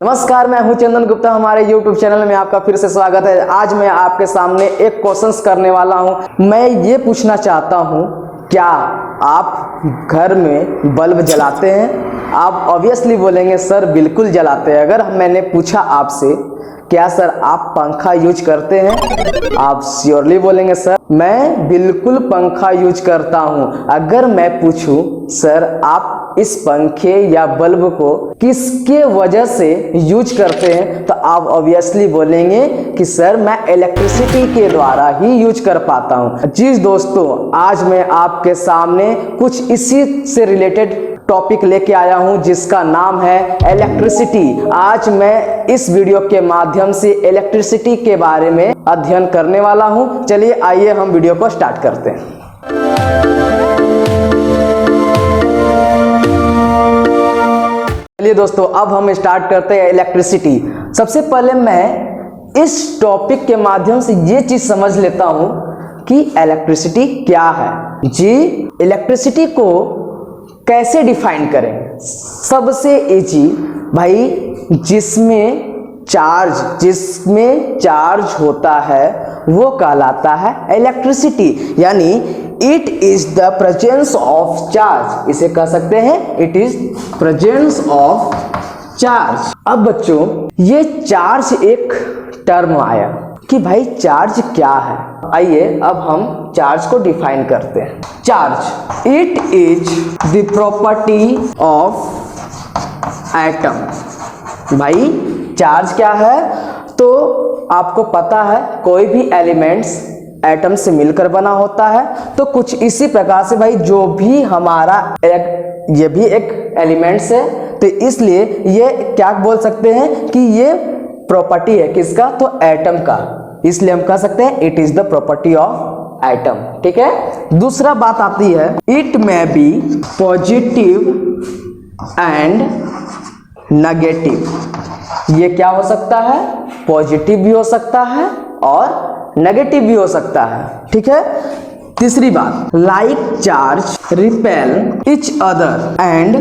नमस्कार, मैं हूं चंदन गुप्ता। हमारे YouTube चैनल में आपका फिर से स्वागत है। आज मैं आपके सामने एक क्वेश्चंस करने वाला हूं। मैं ये पूछना चाहता हूं, क्या आप घर में बल्ब जलाते हैं? आप ऑब्वियसली बोलेंगे सर बिल्कुल जलाते हैं। अगर मैंने पूछा आपसे क्या सर आप पंखा यूज करते हैं, आप श्योरली बोलेंगे सर मैं बिल्कुल पंखा यूज करता हूं। अगर मैं पूछूं सर आप इस पंखे या बल्ब को किसके वजह से यूज करते हैं, तो आप ऑब्वियसली बोलेंगे कि सर मैं इलेक्ट्रिसिटी के द्वारा ही यूज कर पाता हूं। जी दोस्तों, आज मैं आपके सामने कुछ इसी से रिलेटेड टॉपिक लेके आया हूं जिसका नाम है इलेक्ट्रिसिटी। आज मैं इस वीडियो के माध्यम से इलेक्ट्रिसिटी के बारे में अध्ययन करने वाला हूं। चलिए आइए हम वीडियो को स्टार्ट करते हैं। चलिए दोस्तों, अब हम स्टार्ट करते हैं इलेक्ट्रिसिटी। सबसे पहले मैं इस टॉपिक के माध्यम से ये चीज समझ लेता हूं कि इलेक्ट्रिसिटी क्या है। जी, इलेक्ट्रिसिटी को कैसे डिफाइन करें? सबसे इजी भाई, जिसमें चार्ज होता है वो कहलाता है इलेक्ट्रिसिटी, यानी it is the presence of charge. इसे कह सकते हैं it is presence of charge. अब बच्चों, ये चार्ज एक टर्म आया कि भाई चार्ज क्या है। आइए अब हम चार्ज को डिफाइन करते हैं। Charge it is the property of atom. भाई चार्ज क्या है? तो आपको पता है कोई भी एलिमेंट्स एटम से मिलकर बना होता है। तो कुछ इसी प्रकार से भाई जो भी हमारा ये भी एक एलिमेंट्स है, तो इसलिए ये क्या बोल सकते हैं कि ये प्रॉपर्टी है किसका? तो एटम का। इसलिए हम कह सकते हैं it is the property of atom. ठीक है। दूसरा बात आती है, it may be positive and negative. ये क्या हो सकता है? पॉजिटिव भी हो सकता है और नेगेटिव भी हो सकता है। ठीक है। तीसरी बात, like charge repel each other and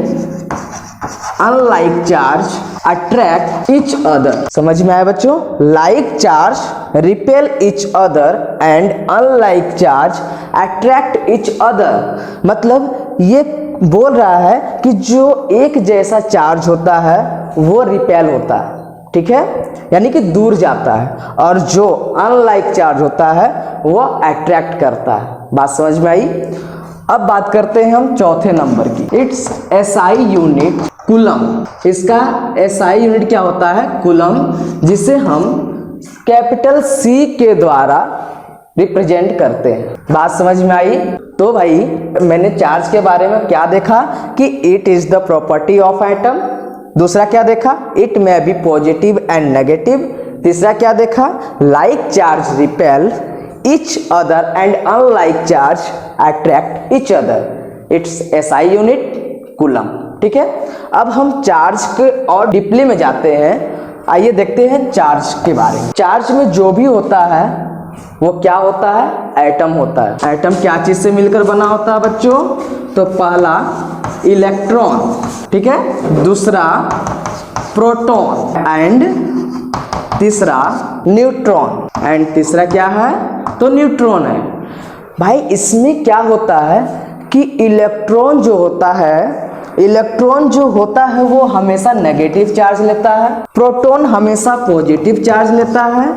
unlike charge attract each other. समझ में आया बच्चों? Like charge repel each other and unlike charge attract each other. मतलब ये बोल रहा है कि जो एक जैसा चार्ज होता है वो रिपेल होता है, ठीक है, यानी कि दूर जाता है, और जो अनलाइक चार्ज होता है वो अट्रैक्ट करता है। बात समझ में आई? अब बात करते हैं हम चौथे नंबर की। It's SI unit coulomb. इसका एसआई यूनिट क्या होता है? कूलम, जिसे हम कैपिटल सी के द्वारा रिप्रेजेंट करते हैं। बात समझ में आई? तो भाई मैंने चार्ज के बारे में क्या देखा कि it is the property of atom. दूसरा क्या देखा? It may be positive and negative. तीसरा क्या देखा? Like charge repel each other and unlike charge attract each other. Its SI unit coulomb. ठीक है। अब हम चार्ज के और डीपली में जाते हैं। आइए देखते हैं चार्ज के बारे में। चार्ज में जो भी होता है वो क्या होता है? एटम होता है। एटम क्या चीज से मिलकर बना होता है बच्चों? तो पहला इलेक्ट्रॉन, ठीक है, दूसरा प्रोटॉन एंड तीसरा न्यूट्रॉन एंड तीसरा क्या है? तो न्यूट्रॉन है। भाई इसमें क्या होता है कि इलेक्ट्रॉन जो होता है वो हमेशा नेगेटिव चार्ज लेता है, प्रोटॉन हमेशा पॉजिटिव चार्ज लेता है,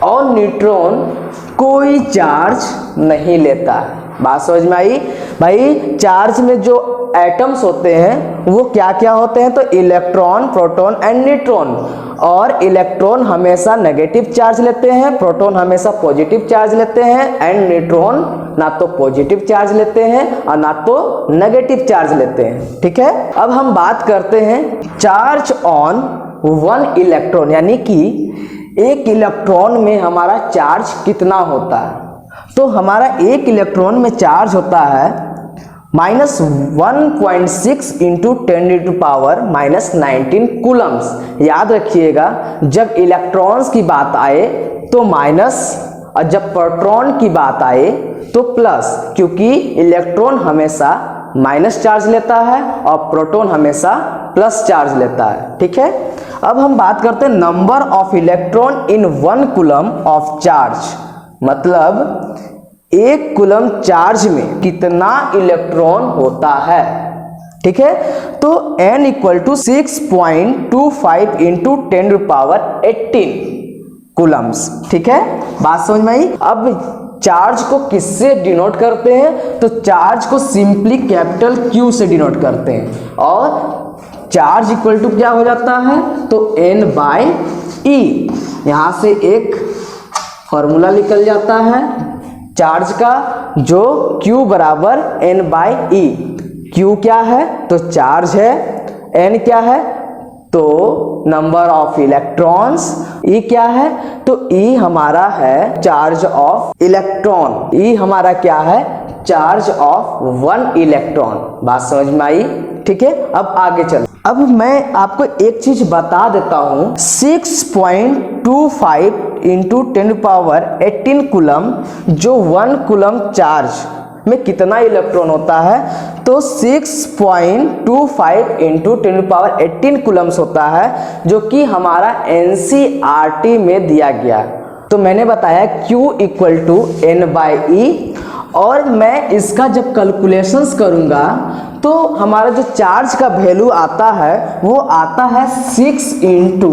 और न्यूट्रॉन कोई चार्ज नहीं लेता है। बात समझ में आई? भाई चार्ज में जो एटम्स होते हैं वो क्या क्या होते हैं? तो इलेक्ट्रॉन, प्रोटॉन एंड न्यूट्रॉन। और इलेक्ट्रॉन हमेशा नेगेटिव चार्ज लेते हैं, प्रोटॉन हमेशा पॉजिटिव चार्ज लेते हैं, एंड न्यूट्रॉन ना तो पॉजिटिव चार्ज लेते हैं और ना तो नेगेटिव चार्ज लेते हैं। ठीक है। अब हम बात करते हैं चार्ज ऑन वन इलेक्ट्रॉन, यानी कि एक इलेक्ट्रॉन में हमारा चार्ज कितना होता है। तो हमारा एक इलेक्ट्रॉन में चार्ज होता है -1.6 इंटू 10⁻⁻19 कूलम्स। याद रखिएगा, जब इलेक्ट्रॉन्स की बात आए तो माइनस, और जब प्रोटॉन की बात आए तो प्लस, क्योंकि इलेक्ट्रॉन हमेशा माइनस चार्ज लेता है और प्रोटॉन हमेशा प्लस चार्ज लेता है। ठीक है। अब हम बात करते हैं number of electron in 1 coulomb of charge, मतलब 1 कूलम चार्ज में कितना इलेक्ट्रॉन होता है। ठीक है, तो n equal to 6.25 into 10⁻18 coulombs. ठीक है, बात समझ में आई। अब चार्ज को किससे डिनोट करते हैं, तो चार्ज को सिंपली कैपिटल Q से डिनोट करते हैं, और चार्ज इक्वल टू क्या हो जाता है, तो N/E। यहां से एक फॉर्मूला निकल जाता है चार्ज का, जो Q बराबर N/E। Q क्या है, तो चार्ज है, N क्या है, तो नंबर ऑफ इलेक्ट्रॉन्स, E क्या है, तो E हमारा है चार्ज ऑफ इलेक्ट्रॉन, E हमारा क्या है, चार्ज ऑफ 1 इलेक्ट्रॉन। बात समझ में आई। ठीक है, अब आगे चल। अब मैं आपको एक चीज बता देता हूं, 6.25 इंटू 10⁻18 कूलम, जो 1 कूलम चार्ज में कितना इलेक्ट्रॉन होता है, तो 6.25 इंटू 10⁻18 कूलम्स होता है, जो कि हमारा NCERT में दिया गया। तो मैंने बताया Q इक्वल टू N/E, और मैं इसका जब कैलकुलेशंस करूंगा तो हमारा जो चार्ज का वैल्यू आता है वो आता है 6 इंटू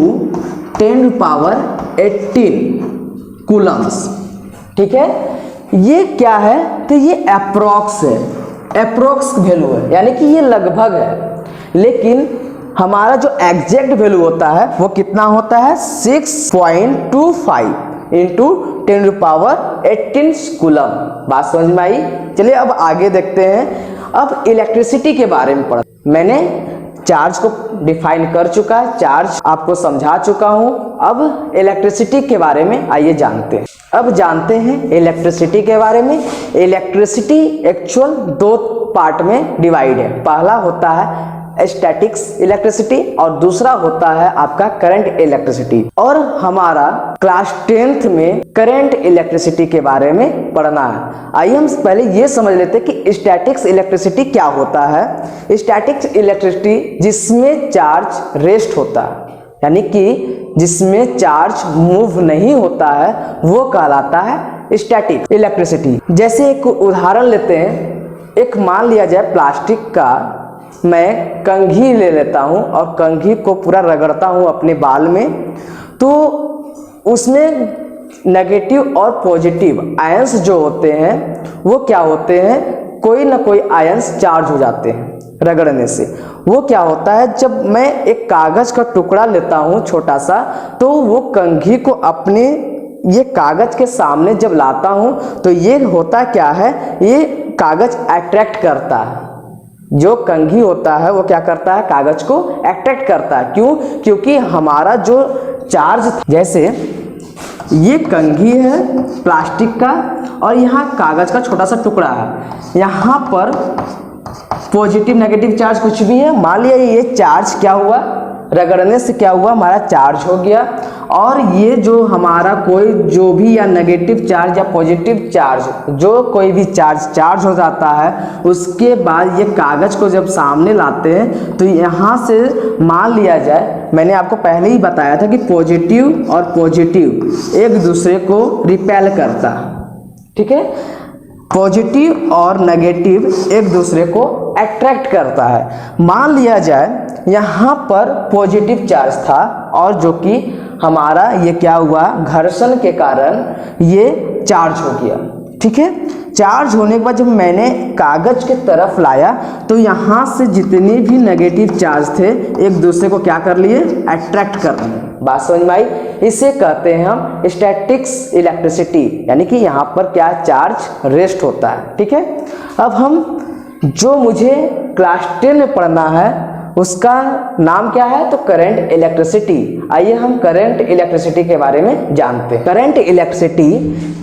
10⁻18 कूलम्स। ठीक है, ये क्या है, तो ये अप्रोक्स है, अप्रोक्स वैल्यू है, यानी कि ये लगभग है, लेकिन हमारा जो एग्जैक्ट वैल्यू होता है वो कितना होता है, 6.25 इंटू 10⁻18 कूलम। बात समझ में आई। चलिए अब आगे देखते हैं। अब इलेक्ट्रिसिटी के बारे में पढ़, मैंने चार्ज को डिफाइन कर चुका है, चार्ज आपको समझा चुका हूं। अब इलेक्ट्रिसिटी के बारे में आइए जानते हैं। अब जानते हैं इलेक्ट्रिसिटी के बारे में। इलेक्ट्रिसिटी एक्चुअल 2 पार्ट में डिवाइड है। पहला होता है स्टैटिक्स इलेक्ट्रिसिटी और दूसरा होता है आपका करंट इलेक्ट्रिसिटी। और हमारा क्लास 10th में करंट इलेक्ट्रिसिटी के बारे में पढ़ना है। आइए हम पहले ये समझ लेते हैं कि स्टैटिक्स इलेक्ट्रिसिटी क्या होता है। स्टैटिक्स इलेक्ट्रिसिटी जिसमें चार्ज रेस्ट होता है, यानी कि जिसमें चार्ज मूव नहीं होता है, वो कहलाता है स्टैटिक इलेक्ट्रिसिटी। जैसे एक उदाहरण लेते हैं, एक मान लिया जाए प्लास्टिक का मैं कंघी ले लेता हूं और कंघी को पूरा रगड़ता हूं अपने बाल में, तो उसमें नेगेटिव और पॉजिटिव आयंस जो होते हैं वो क्या होते हैं, कोई ना कोई आयंस चार्ज हो जाते हैं रगड़ने से। वो क्या होता है, जब मैं एक कागज का टुकड़ा लेता हूं छोटा सा, तो वो कंघी को अपने ये कागज के सामने जब लाता हूं तो ये होता क्या है, ये कागज अट्रैक्ट करता है। जो कंघी होता है वो क्या करता है, कागज को अट्रैक्ट करता है। क्यों, क्योंकि हमारा जो चार्ज, जैसे ये कंघी है प्लास्टिक का और यहाँ कागज का छोटा सा टुकड़ा है, यहाँ पर पॉजिटिव नेगेटिव चार्ज कुछ भी है, मान लिया ये चार्ज क्या हुआ, रगड़ने से क्या हुआ, हमारा चार्ज हो गया। और ये जो हमारा कोई जो भी या नेगेटिव चार्ज या पॉजिटिव चार्ज, जो कोई भी चार्ज हो जाता है, उसके बाद ये कागज को जब सामने लाते हैं तो यहाँ से मान लिया जाए, मैंने आपको पहले ही बताया था कि पॉजिटिव और पॉजिटिव एक दूसरे को रिपेल करता है। ठीक है, पॉजिटिव और नेगेटिव एक दूसरे को अट्रैक्ट करता है। मान लिया जाए यहाँ पर पॉजिटिव चार्ज था और जो कि हमारा ये क्या हुआ, घर्षण के कारण ये चार्ज हो गया। ठीक है, चार्ज होने के बाद जब मैंने कागज के तरफ लाया तो यहाँ से जितने भी नेगेटिव चार्ज थे एक दूसरे को क्या कर लिए, अट्रैक्ट कर लिए। बात समझ में आई। इसे कहते हैं हम स्टैटिक्स इलेक्ट्रिसिटी, यानी कि यहाँ पर क्या चार्ज रेस्ट होता है। ठीक है, अब हम जो मुझे क्लास 10 में पढ़ना है उसका नाम क्या है, तो करंट इलेक्ट्रिसिटी। आइए हम करंट इलेक्ट्रिसिटी के बारे में जानते हैं। करंट इलेक्ट्रिसिटी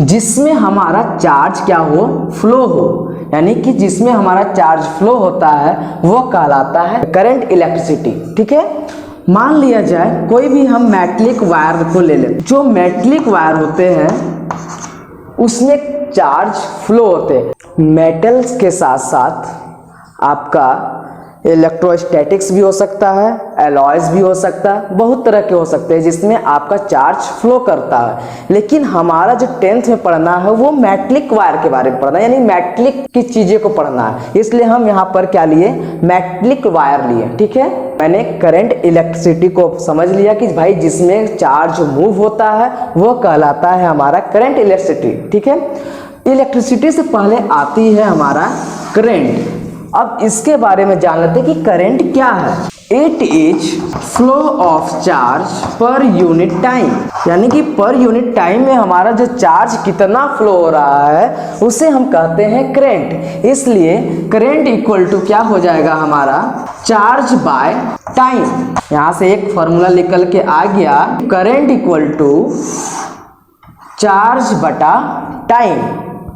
जिसमें हमारा चार्ज क्या हो, फ्लो हो, यानी कि जिसमें हमारा चार्ज फ्लो होता है वो कहलाता है करंट इलेक्ट्रिसिटी। ठीक है, मान लिया जाए कोई भी हम मेटलिक वायर को ले लें, जो मेटलिक वायर होते हैं उसमें चार्ज फ्लो होते हैं। मेटल्स के साथ साथ आपका इलेक्ट्रोस्टैटिक्स भी हो सकता है, एलॉयज भी हो सकता है, बहुत तरह के हो सकते हैं जिसमें आपका चार्ज फ्लो करता है। लेकिन हमारा जो 10th में पढ़ना है वो मेटलिक वायर के बारे में पढ़ना है, यानी मेटलिक की चीजें को पढ़ना है, इसलिए हम यहाँ पर क्या लिए, मेटलिक वायर लिए। ठीक है, मैंने करंट इलेक्ट्रिसिटी को समझ लिया कि भाई जिसमें चार्ज मूव होता है वो कहलाता है हमारा करंट इलेक्ट्रिसिटी। ठीक है, इलेक्ट्रिसिटी से पहले आती है हमारा करंट। अब इसके बारे में जान लेते हैं कि करंट क्या है। It is flow of charge per unit time, यानी कि पर यूनिट टाइम में हमारा जो चार्ज कितना फ्लो हो रहा है उसे हम कहते हैं करंट। इसलिए करंट इक्वल टू क्या हो जाएगा हमारा, चार्ज बाय टाइम। यहां से एक फॉर्मूला निकल के आ गया, करंट इक्वल टू चार्ज बटा टाइम।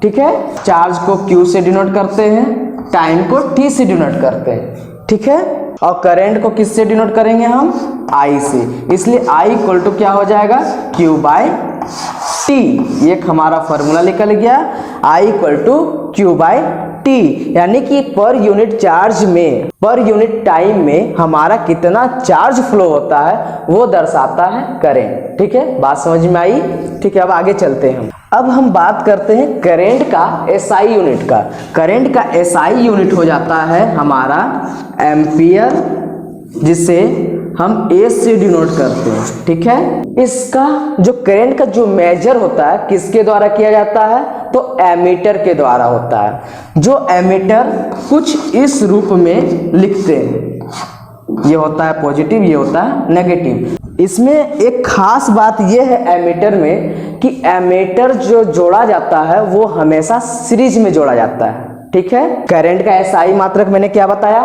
ठीक है, चार्ज को Q से डिनोट करते हैं, टाइम को T से डिनोट करते हैं। ठीक है, और करंट को किससे डिनोट करेंगे हम, I से, इसलिए I इक्वल टू क्या हो जाएगा, Q बाय T। एक हमारा फॉर्मूला निकल गया, I equal to Q by T, यानी कि पर यूनिट चार्ज में, पर यूनिट टाइम में हमारा कितना चार्ज फ्लो होता है वो दर्शाता है करंट। ठीक है, बात समझ में आई। ठीक है, अब आगे चलते हैं। अब हम बात करते हैं करंट का SI यूनिट का। करंट का SI यूनिट हो जाता है हमारा एम्पियर, जिसे हम A से डिनोट करते हैं। ठीक है, इसका जो करंट का जो मेजर होता है किसके द्वारा किया जाता है, तो एमीटर के द्वारा होता है। जो एमीटर कुछ इस रूप में लिखते हैं, ये होता है पॉजिटिव, ये होता है नेगेटिव। इसमें एक खास बात यह है एमीटर में कि एमीटर जो जोड़ा जाता है वो हमेशा सीरीज में जोड़ा जाता है। ठीक है, करंट का SI मात्रक मैंने क्या बताया,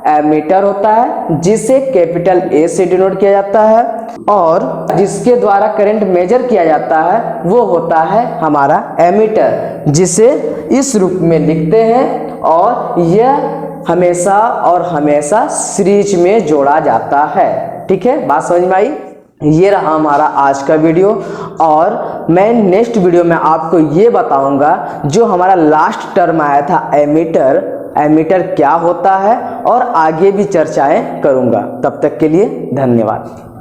एमीटर होता है, जिसे कैपिटल A से डिनोट किया जाता है, और जिसके द्वारा करंट मेजर किया जाता है वो होता है हमारा एमीटर, जिसे इस रूप में लिखते हैं, और यह हमेशा और हमेशा सीरीज में जोड़ा जाता है। ठीक है, बात समझ में आई। ये रहा हमारा आज का वीडियो, और मैं नेक्स्ट वीडियो में आपको ये बताऊंगा जो हमारा लास्ट टर्म आया था एमीटर, एमीटर क्या होता है, और आगे भी चर्चाएं करूंगा। तब तक के लिए धन्यवाद।